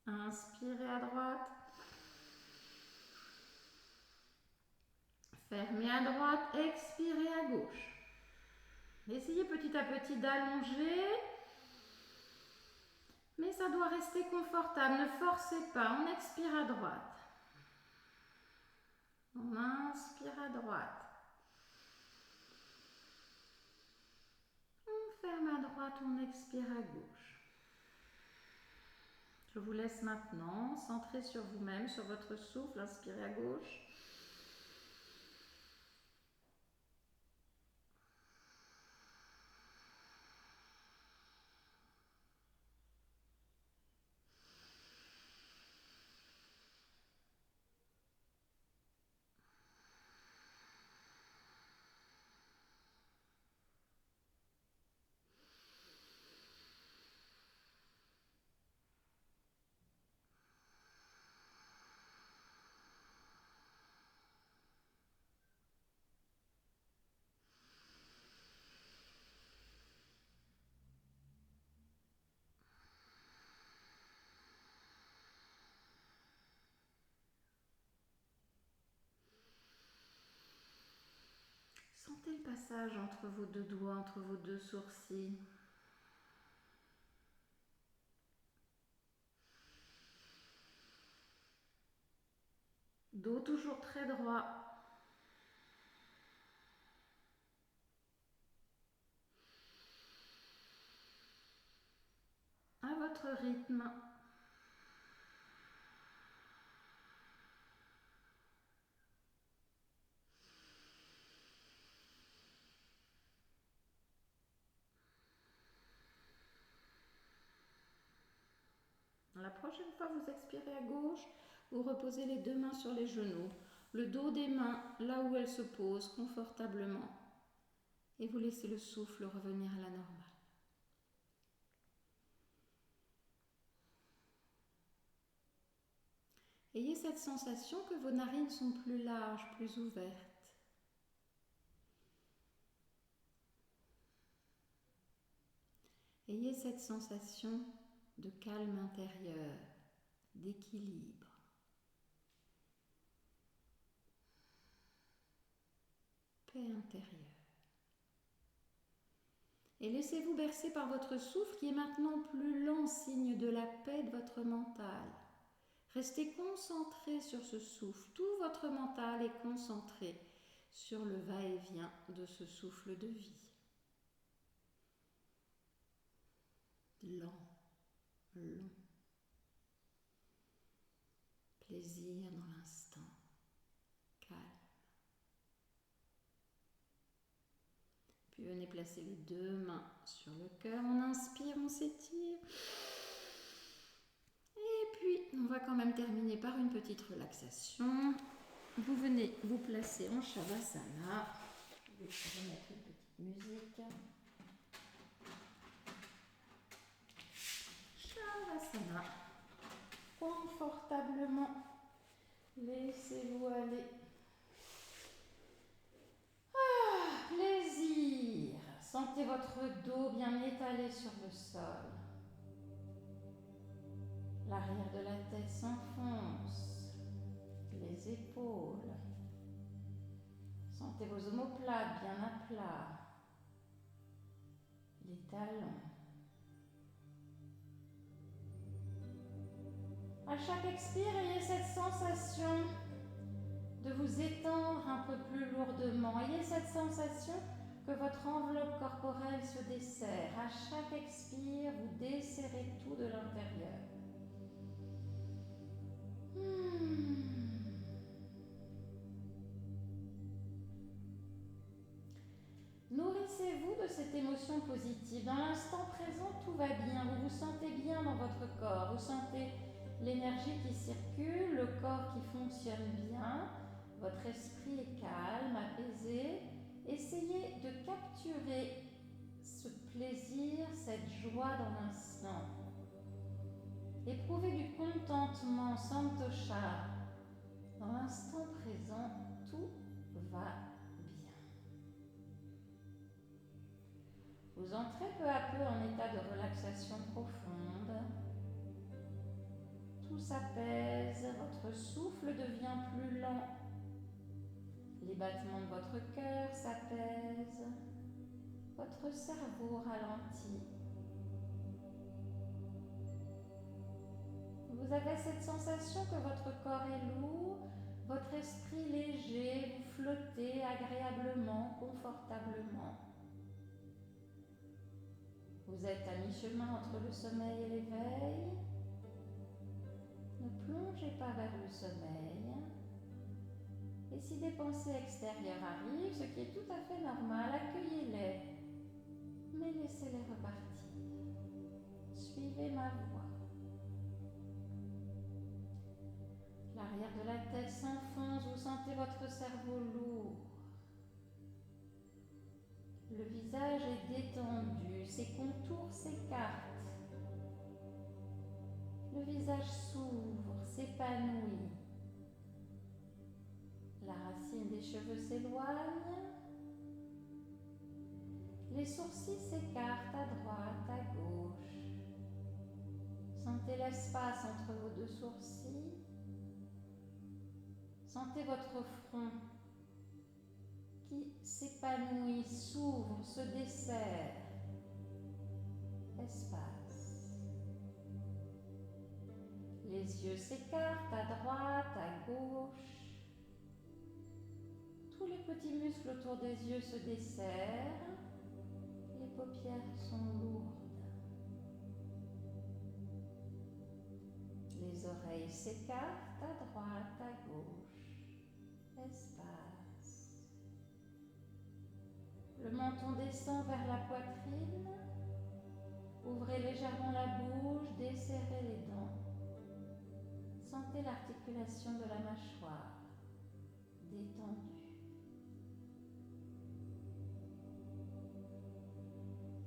Inspirez à droite. Fermez à droite, expirez à gauche. Essayez petit à petit d'allonger. Mais ça doit rester confortable, ne forcez pas. On expire à droite. On inspire à droite. ferme à droite, on expire à gauche. Je vous laisse maintenant centrer sur vous-même, sur votre souffle, inspirez à gauche. Sentez le passage entre vos deux doigts, entre vos deux sourcils. Dos toujours très droit. À votre rythme. La prochaine fois, vous expirez à gauche, vous reposez les deux mains sur les genoux, le dos des mains là où elles se posent confortablement et vous laissez le souffle revenir à la normale. Ayez cette sensation que vos narines sont plus larges, plus ouvertes. Ayez cette sensation de calme intérieur, d'équilibre. Paix intérieure. Et laissez-vous bercer par votre souffle qui est maintenant plus lent, signe de la paix de votre mental. Restez concentré sur ce souffle. Tout votre mental est concentré sur le va-et-vient de ce souffle de vie. Lent, long. Plaisir dans l'instant. Calme. Puis venez placer les deux mains sur le cœur. On inspire, on s'étire. Et puis, on va quand même terminer par une petite relaxation. Vous venez vous placer en Shavasana. Je vais remettre une petite musique. Shavasana. Confortablement. Laissez-vous aller. Plaisir. Sentez votre dos bien étalé sur le sol. L'arrière de la tête s'enfonce. Les épaules. Sentez vos omoplates bien à plat. Les talons. À chaque expire, ayez cette sensation de vous étendre un peu plus lourdement. Ayez cette sensation que votre enveloppe corporelle se desserre. À chaque expire, vous desserrez tout de l'intérieur. Nourrissez-vous de cette émotion positive. Dans l'instant présent, tout va bien. Vous vous sentez bien dans votre corps. Vous sentez l'énergie qui circule, le corps qui fonctionne bien. Votre esprit est calme, apaisé. Essayez de capturer ce plaisir, cette joie dans l'instant. Éprouvez du contentement, santosha. Dans l'instant présent, tout va bien. Vous entrez peu à peu en état de relaxation profonde. Tout s'apaise, votre souffle devient plus lent. Les battements de votre cœur s'apaisent. Votre cerveau ralentit. Vous avez cette sensation que votre corps est lourd, votre esprit léger, vous flottez agréablement, confortablement.
Vous êtes à mi-chemin entre le sommeil et l'éveil. Ne plongez pas vers le sommeil. Et si des pensées extérieures arrivent, ce qui est tout à fait normal, accueillez-les, mais laissez-les repartir. Suivez ma voix. L'arrière de la tête s'enfonce, vous sentez votre cerveau lourd. Le visage est détendu, ses contours s'écartent. Le visage s'ouvre, s'épanouit. La racine des cheveux s'éloigne. Les sourcils s'écartent à droite, à gauche. Sentez l'espace entre vos deux sourcils. Sentez votre front qui s'épanouit, s'ouvre, se desserre. Espace. Les yeux s'écartent à droite, à gauche. Tous les petits muscles autour des yeux se desserrent. Les paupières sont lourdes. Les oreilles s'écartent à droite, à gauche. Espace. Le menton descend vers la poitrine. Ouvrez légèrement la bouche, desserrez les dents. Sentez l'articulation de la mâchoire détendue.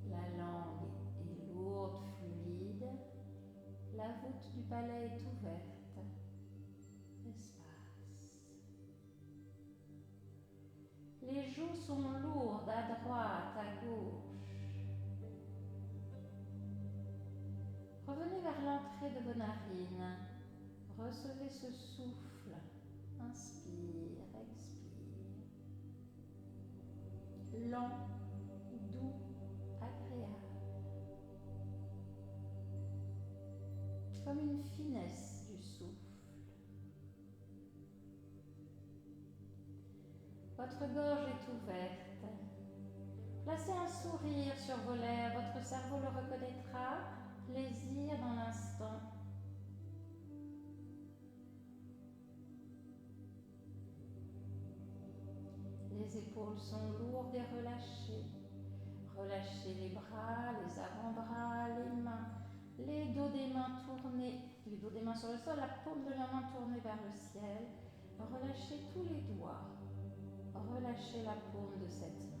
La langue est lourde, fluide. La voûte du palais est ouverte. Espace. Les joues sont lourdes à droite, à gauche. Revenez vers l'entrée de vos narines. Recevez ce souffle. Inspire, expire. Lent, doux, agréable. Comme une finesse du souffle. Votre gorge est ouverte. Placez un sourire sur vos lèvres. Votre cerveau le reconnaîtra. Plaisir dans l'instant. Les épaules sont lourdes et relâchées. Relâchez les bras, les avant-bras, les mains, les dos des mains tournés, les dos des mains sur le sol, la paume de la main tournée vers le ciel. Relâchez tous les doigts. Relâchez la paume de cette main.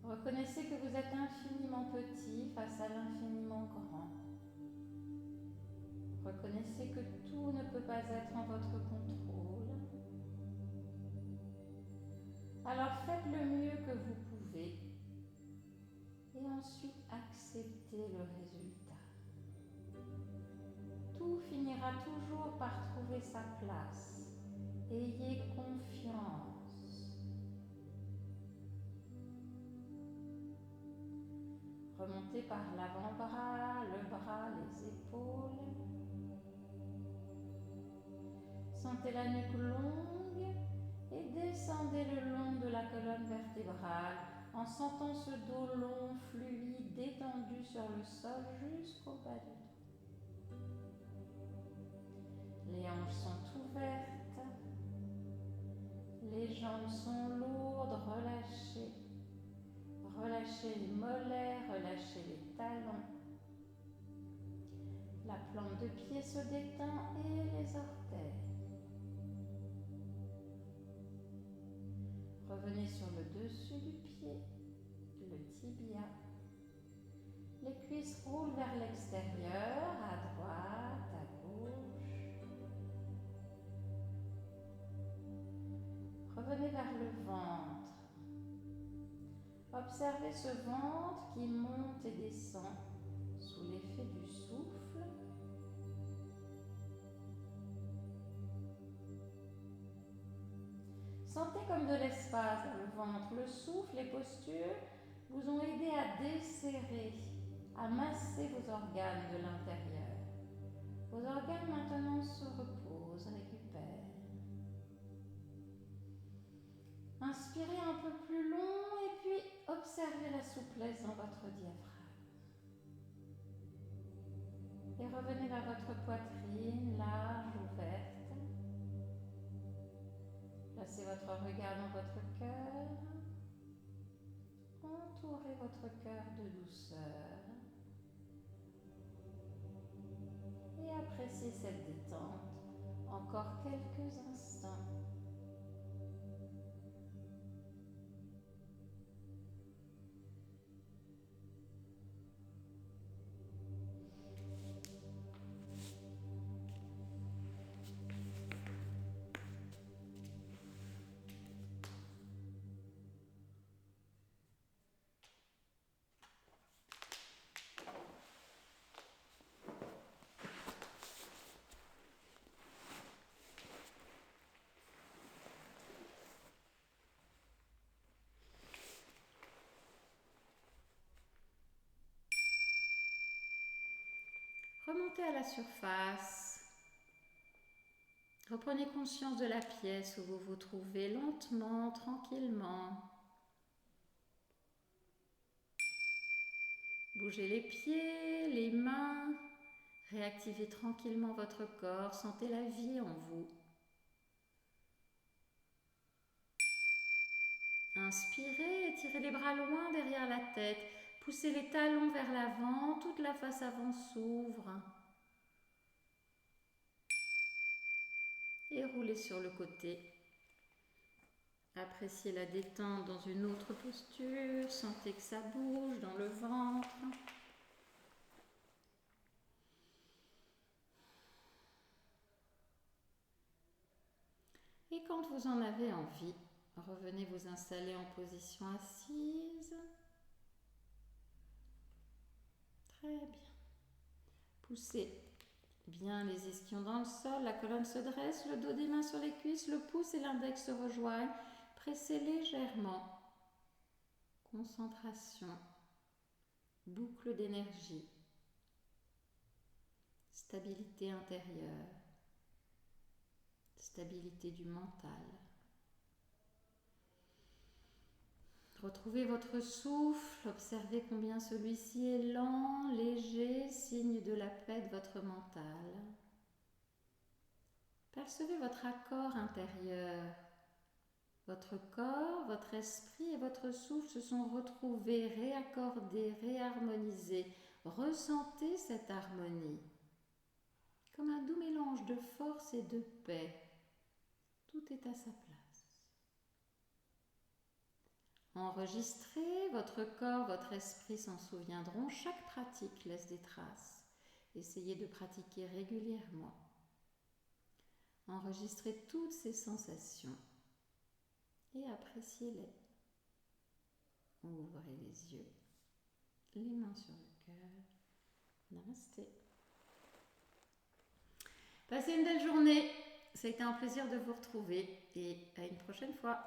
Reconnaissez que vous êtes infiniment petit face à l'infiniment grand. Reconnaissez que tout ne peut pas être en votre contrôle. Alors faites le mieux que vous pouvez et ensuite acceptez le résultat. Tout finira toujours par trouver sa place. Ayez confiance. Remontez par l'avant-bras, le bras, les épaules. Sentez la nuque longue et descendez le long de la colonne vertébrale en sentant ce dos long, fluide, détendu sur le sol jusqu'au bas du dos. Les hanches sont ouvertes, les jambes sont lourdes, relâchées. Relâchez les mollets, relâchez les talons. La plante de pied se détend et les orteils. Revenez sur le dessus du pied, le tibia. Les cuisses roulent vers l'extérieur, à droite, à gauche. Revenez vers le ventre. Observez ce ventre qui monte et descend sous l'effet du souffle. Sentez comme de l'espace dans le ventre. Le souffle, les postures vous ont aidé à desserrer, à masser vos organes de l'intérieur. Vos organes maintenant se reposent, récupèrent. Inspirez un peu plus long et puis observez la souplesse dans votre diaphragme. Et revenez vers votre poitrine, large, ouverte. Placez votre regard dans votre cœur. Entourez votre cœur de douceur. Et appréciez cette détente. Encore quelques instants. Remontez à la surface. Reprenez conscience de la pièce où vous vous trouvez lentement, tranquillement. Bougez les pieds, les mains. Réactivez tranquillement votre corps. Sentez la vie en vous. Inspirez, étirez les bras loin derrière la tête. Poussez les talons vers l'avant. Toute la face avant s'ouvre. Et roulez sur le côté. Appréciez la détente dans une autre posture. Sentez que ça bouge dans le ventre. Et quand vous en avez envie, revenez vous installer en position assise. Très bien. Poussez bien les ischions dans le sol, la colonne se dresse, le dos des mains sur les cuisses, le pouce et l'index se rejoignent. Pressez légèrement. Concentration. Boucle d'énergie. Stabilité intérieure. Stabilité du mental. Retrouvez votre souffle, observez combien celui-ci est lent, léger, signe de la paix de votre mental. Percevez votre accord intérieur. Votre corps, votre esprit et votre souffle se sont retrouvés, réaccordés, réharmonisés. Ressentez cette harmonie comme un doux mélange de force et de paix. Tout est à sa place. Enregistrez, votre corps, votre esprit s'en souviendront. Chaque pratique laisse des traces. Essayez de pratiquer régulièrement. Enregistrez toutes ces sensations et appréciez-les. Ouvrez les yeux, les mains sur le cœur. Namasté. Passez une belle journée. Ça a été un plaisir de vous retrouver et à une prochaine fois.